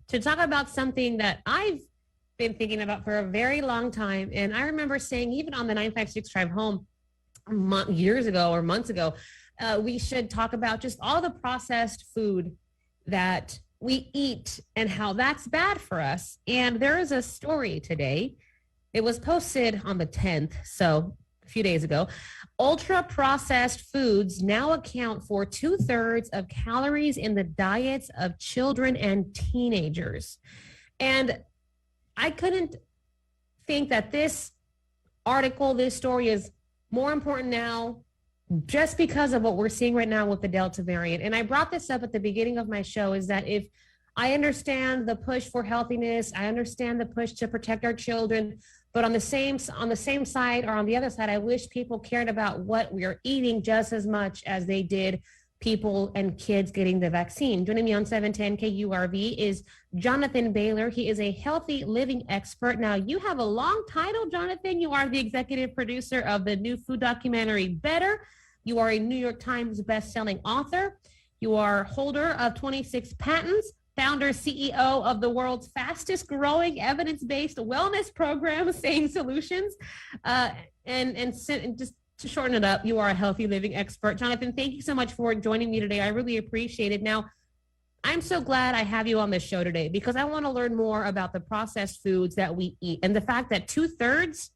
to talk about something that I've been thinking about for a very long time. And I remember saying, even on the 956 drive home years ago or months ago, we should talk about just all the processed food that we eat and how that's bad for us. And there is a story today. It was posted on the 10th, so a few days ago. Ultra processed foods now account for 2/3 of calories in the diets of children and teenagers. And I couldn't think that this article, this story is more important now just because of what we're seeing right now with the Delta variant. And I brought this up at the beginning of my show, is that if I understand the push for healthiness, I understand the push to protect our children, but on the same side, or on the other side, I wish people cared about what we are eating just as much as they did people and kids getting the vaccine. Joining me on 710 KURV is Jonathan Bailor. He is a healthy living expert. Now, you have a long title, Jonathan. You are the executive producer of the new food documentary, Better. You are a New York Times best-selling author. You are holder of 26 patents, founder, CEO of the world's fastest growing evidence-based wellness program, Sane Solutions. And just to shorten it up, you are a healthy living expert. Jonathan, thank you so much for joining me today. I really appreciate it. Now, I'm so glad I have you on this show today because I want to learn more about the processed foods that we eat and the fact that 2/3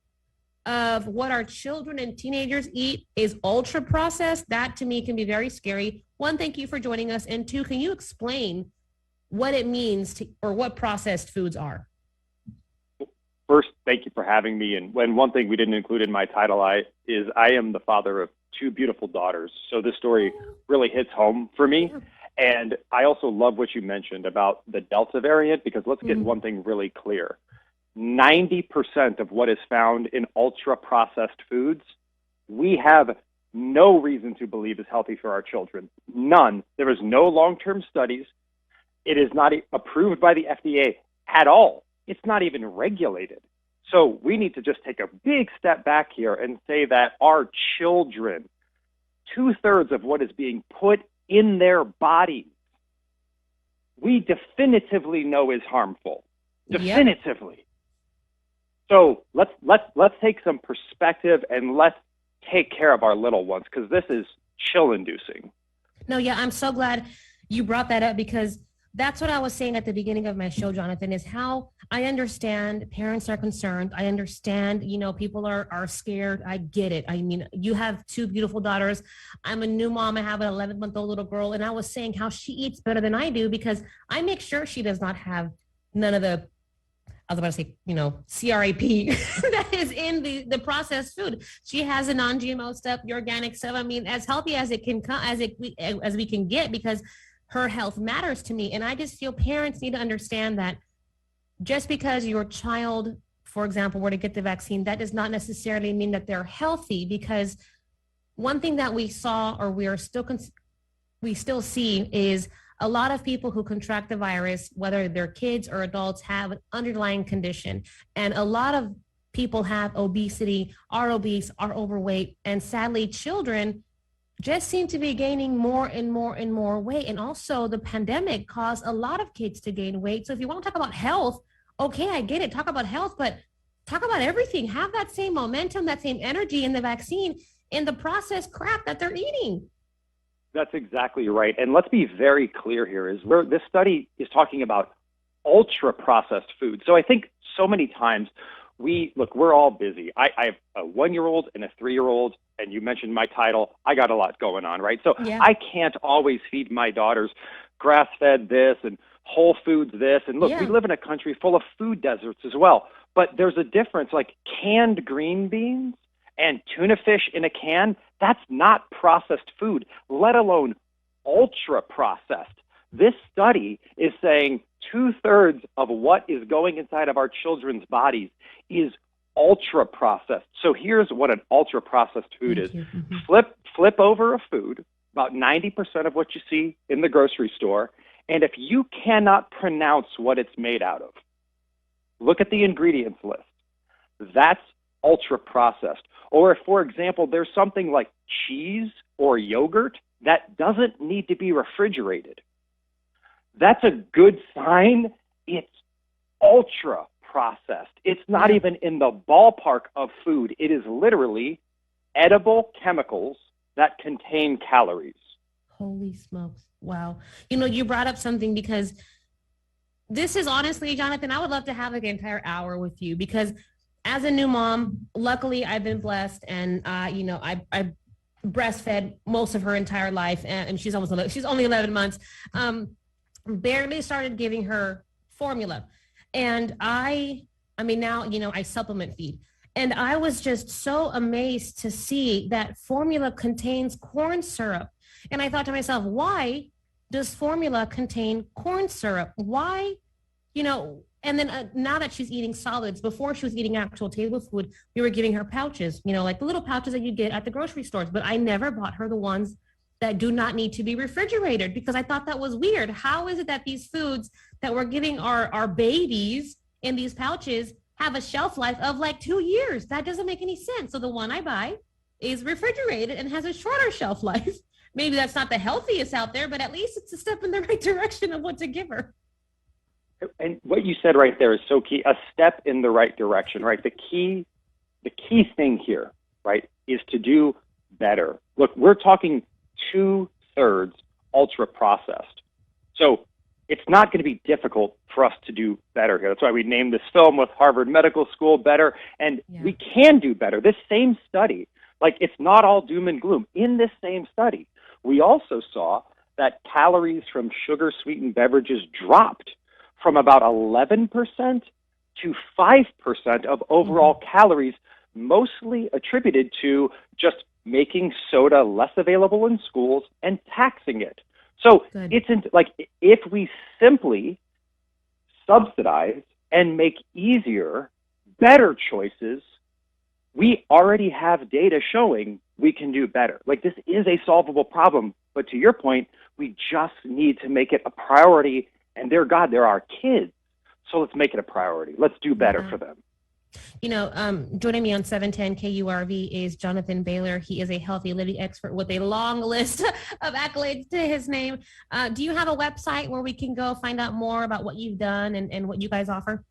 of what our children and teenagers eat is ultra processed. That to me can be very scary. One, thank you for joining us. And two, can you explain what it means to, or what processed foods are? First, thank you for having me. And one thing we didn't include in my title I am the father of two beautiful daughters. So this story really hits home for me. And I also love what you mentioned about the Delta variant, because let's get one thing really clear. 90% of what is found in ultra-processed foods, we have no reason to believe is healthy for our children. None. There is no long-term studies. It is not approved by the FDA at all. It's not even regulated. So we need to just take a big step back here and say that our children, 2/3 of what is being put in their bodies, we definitively know is harmful. Definitively. Yep. So let's take some perspective and let's take care of our little ones, because this is chill-inducing. No, yeah, I'm so glad you brought that up, because that's what I was saying at the beginning of my show, Jonathan, is how I understand parents are concerned. I understand, people are scared. I get it. I mean, you have two beautiful daughters. I'm a new mom. I have an 11-month-old little girl. And I was saying how she eats better than I do because I make sure she does not have none of the, I was about to say, CRAP that is in the processed food. She has the non-GMO stuff, the organic stuff. I mean, as healthy as it can come, as we can get, because her health matters to me. And I just feel parents need to understand that just because your child, for example, were to get the vaccine, that does not necessarily mean that they're healthy, because one thing that we saw, or we still see, is a lot of people who contract the virus, whether they're kids or adults, have an underlying condition. And a lot of people have obesity, are obese, are overweight, and sadly, children just seem to be gaining more and more and more weight. And also the pandemic caused a lot of kids to gain weight. So if you want to talk about health, okay, I get it. Talk about health, but talk about everything. Have that same momentum, that same energy in the vaccine, in the processed crap that they're eating. That's exactly right. And let's be very clear here, is where this study is talking about ultra processed food. So I think so many times we're all busy. I have a 1-year-old and a 3-year-old, and you mentioned my title. I got a lot going on, right? So yeah. I can't always feed my daughters grass-fed this and whole foods this. And look, we live in a country full of food deserts as well. But there's a difference, like canned green beans and tuna fish in a can, that's not processed food, let alone ultra-processed. This study is saying 2/3 of what is going inside of our children's bodies is ultra-processed. So here's what an ultra-processed food is. Flip over a food, about 90% of what you see in the grocery store, and if you cannot pronounce what it's made out of, look at the ingredients list. That's ultra-processed. Or if, for example, there's something like cheese or yogurt that doesn't need to be refrigerated, that's a good sign it's ultra processed. It's not even in the ballpark of food. It is literally edible chemicals that contain calories. Holy smokes. Wow. You brought up something, because this is honestly, Jonathan, I would love to have like an entire hour with you, because as a new mom, luckily I've been blessed, and I breastfed most of her entire life, and she's only 11 months. Barely started giving her formula. And I mean, now, I supplement feed. And I was just so amazed to see that formula contains corn syrup. And I thought to myself, why does formula contain corn syrup? Why, and then now that she's eating solids, before she was eating actual table food, we were giving her pouches, like the little pouches that you get at the grocery stores. But I never bought her the ones that do not need to be refrigerated, because I thought that was weird. How is it that these foods that we're giving our babies in these pouches have a shelf life of like 2 years? That doesn't make any sense. So the one I buy is refrigerated and has a shorter shelf life. Maybe that's not the healthiest out there, but at least it's a step in the right direction of what to give her. And what you said right there is so key, a step in the right direction, right? The key thing here, right, is to do better. Look, we're talking 2/3 ultra processed. So it's not going to be difficult for us to do better here. That's why we named this film with Harvard Medical School Better. And we can do better. This same study, like, it's not all doom and gloom. In this same study, we also saw that calories from sugar-sweetened beverages dropped from about 11% to 5% of overall calories, mostly attributed to just making soda less available in schools and taxing it. So if we simply subsidize and make easier, better choices, we already have data showing we can do better. Like, this is a solvable problem, but to your point, we just need to make it a priority. And they're our kids. So let's make it a priority. Let's do better for them. Joining me on 710 KURV is Jonathan Bailor. He is a healthy living expert with a long list of accolades to his name. Do you have a website where we can go find out more about what you've done and what you guys offer?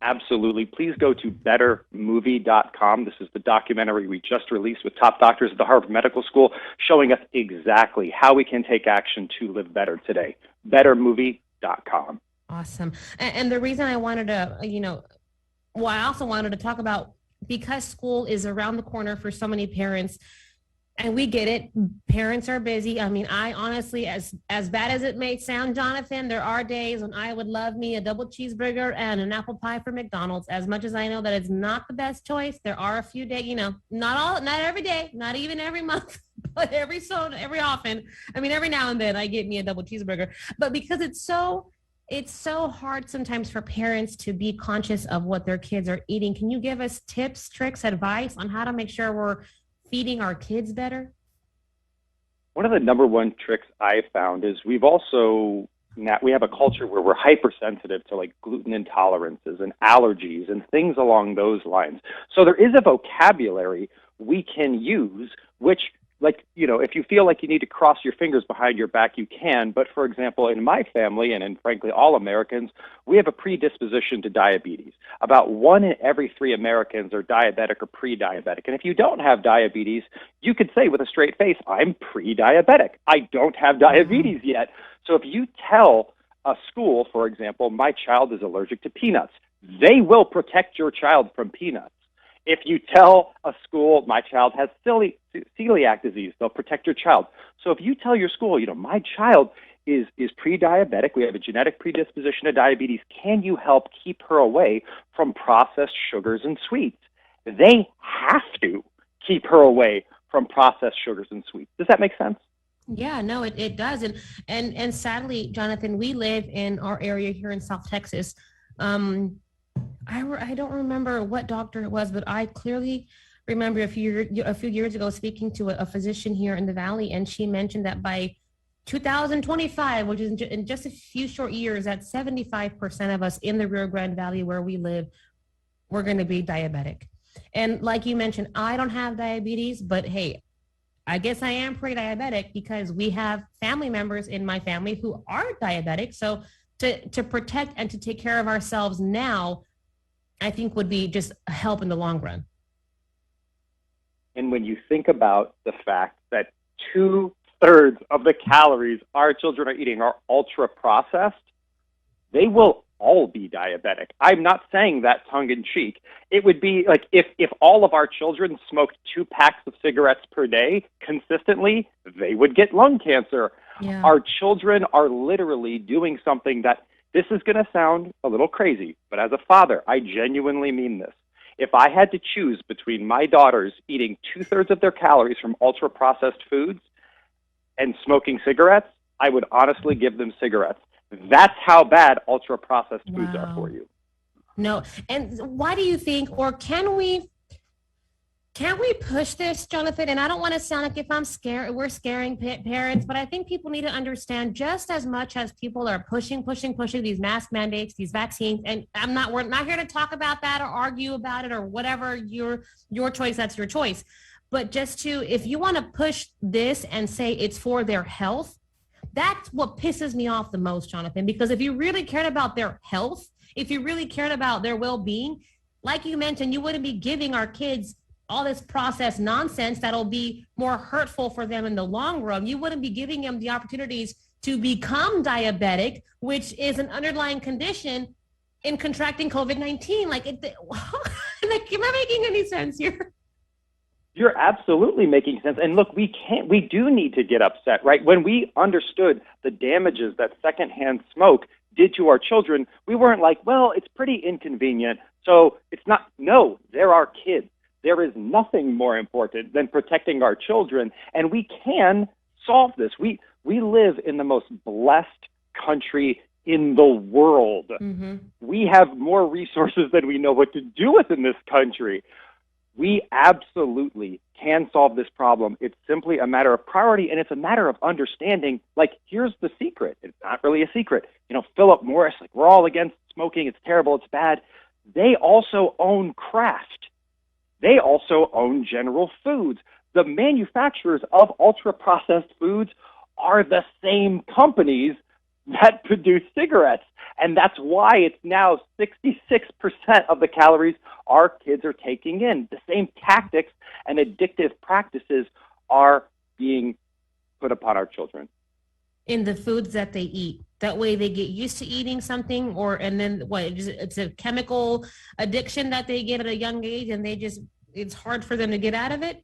Absolutely. Please go to bettermovie.com. This is the documentary we just released with top doctors at the Harvard Medical School, showing us exactly how we can take action to live better today. bettermovie.com. Awesome. And the reason I wanted to, I also wanted to talk about, because school is around the corner for so many parents, and we get it. Parents are busy. I mean, I honestly, as bad as it may sound, Jonathan, there are days when I would love me a double cheeseburger and an apple pie from McDonald's. As much as I know that it's not the best choice, there are a few days, not every day, not even every month, but every often. I mean, every now and then I get me a double cheeseburger. But because it's so hard sometimes for parents to be conscious of what their kids are eating, can you give us tips, tricks, advice on how to make sure we're feeding our kids better? One of the number one tricks I found is we have a culture where we're hypersensitive to like gluten intolerances and allergies and things along those lines. So there is a vocabulary we can use, which, like, if you feel like you need to cross your fingers behind your back, you can. But for example, in my family, and frankly all Americans, we have a predisposition to diabetes. About 1 in every 3 Americans are diabetic or pre-diabetic. And if you don't have diabetes, you could say with a straight face, I'm pre-diabetic. I don't have diabetes yet. So if you tell a school, for example, my child is allergic to peanuts, they will protect your child from peanuts. If you tell a school, my child has celiac disease, they'll protect your child. So if you tell your school, my child is pre-diabetic, we have a genetic predisposition to diabetes, can you help keep her away from processed sugars and sweets? They have to keep her away from processed sugars and sweets. Does that make sense? Yeah, no, it does. And sadly, Jonathan, we live in our area here in South Texas. I don't remember what doctor it was, but I clearly remember a few years ago speaking to a physician here in the Valley, and she mentioned that by 2025, which is in just a few short years, that 75% of us in the Rio Grande Valley where we live, we're going to be diabetic. And like you mentioned, I don't have diabetes, but hey, I guess I am pre-diabetic because we have family members in my family who are diabetic. So to protect and to take care of ourselves now, I think would be just a help in the long run. And when you think about the fact that 2/3 of the calories our children are eating are ultra processed, they will all be diabetic. I'm not saying that tongue in cheek. It would be like if all of our children smoked 2 packs of cigarettes per day consistently, they would get lung cancer. Yeah. Our children are literally doing something that, this is going to sound a little crazy, but as a father, I genuinely mean this. If I had to choose between my daughters eating 2/3 of their calories from ultra-processed foods and smoking cigarettes, I would honestly give them cigarettes. That's how bad ultra-processed foods are for you. No. And why do you think, or can we push this, Jonathan? And I don't want to sound like if I'm scared, we're scaring parents, but I think people need to understand, just as much as people are pushing these mask mandates, these vaccines. And we're not here to talk about that or argue about it or whatever, your choice, that's your choice. But just if you want to push this and say it's for their health, that's what pisses me off the most, Jonathan, because if you really cared about their health, if you really cared about their well-being, like you mentioned, you wouldn't be giving our kids all this processed nonsense that'll be more hurtful for them in the long run. You wouldn't be giving them the opportunities to become diabetic, which is an underlying condition in contracting COVID-19. Like, am I making any sense here? You're absolutely making sense. And look, we do need to get upset, right? When we understood the damages that secondhand smoke did to our children, we weren't like, well, it's pretty inconvenient, so it's not. No, they're our kids. There is nothing more important than protecting our children, and we can solve this. We live in the most blessed country in the world. Mm-hmm. We have more resources than we know what to do with in this country. We absolutely can solve this problem. It's simply a matter of priority, and it's a matter of understanding. Like, here's the secret. It's not really a secret. Philip Morris, like, we're all against smoking. It's terrible. It's bad. They also own Kraft. They also own General Foods. The manufacturers of ultra-processed foods are the same companies that produce cigarettes. And that's why it's now 66% of the calories our kids are taking in. The same tactics and addictive practices are being put upon our children. In the foods that they eat. That way they get used to eating something, and then it's a chemical addiction that they get at a young age, and it's hard for them to get out of it.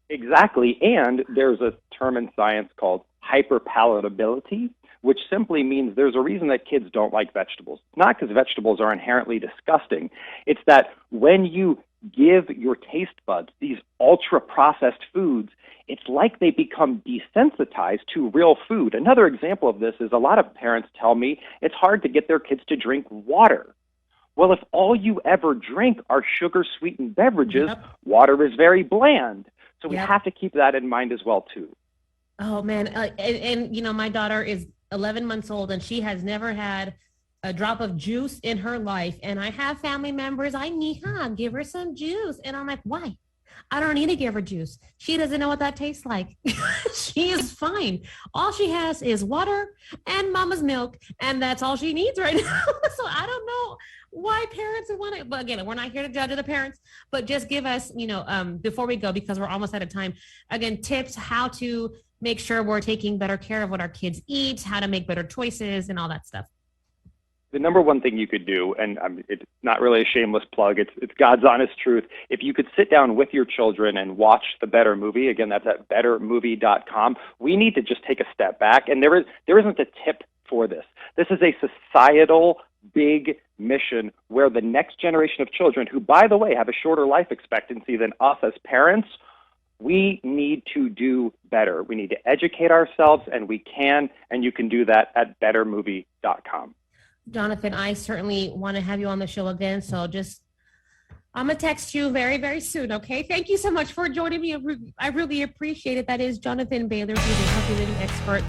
Exactly. And there's a term in science called hyperpalatability, which simply means there's a reason that kids don't like vegetables. Not because vegetables are inherently disgusting. It's that when you give your taste buds these ultra-processed foods, it's like they become desensitized to real food. Another example of this is a lot of parents tell me it's hard to get their kids to drink water. Well, if all you ever drink are sugar-sweetened beverages, yep, water is very bland. So we have to keep that in mind as well, too. Oh, man. And my daughter is 11 months old, and she has never had a drop of juice in her life. And I have family members, give her some juice. And I'm like, why? I don't need to give her juice. She doesn't know what that tastes like. She is fine. All she has is water and mama's milk, and that's all she needs right now. So I don't know why parents would want it. But again, we're not here to judge the parents, but just give us, before we go, because we're almost out of time, again, tips how to make sure we're taking better care of what our kids eat, how to make better choices, and all that stuff. The number one thing you could do, and it's not really a shameless plug, it's God's honest truth. If you could sit down with your children and watch the Better Movie, again, that's at bettermovie.com, we need to just take a step back. And there isn't a tip for this. This is a societal big mission where the next generation of children, who, by the way, have a shorter life expectancy than us as parents, we need to do better. We need to educate ourselves, and we can, and you can do that at bettermovie.com. Jonathan, I certainly want to have you on the show again. So I'm going to text you very, very soon. Okay. Thank you so much for joining me. I really appreciate it. That is Jonathan Bailor. He's a healthy living expert.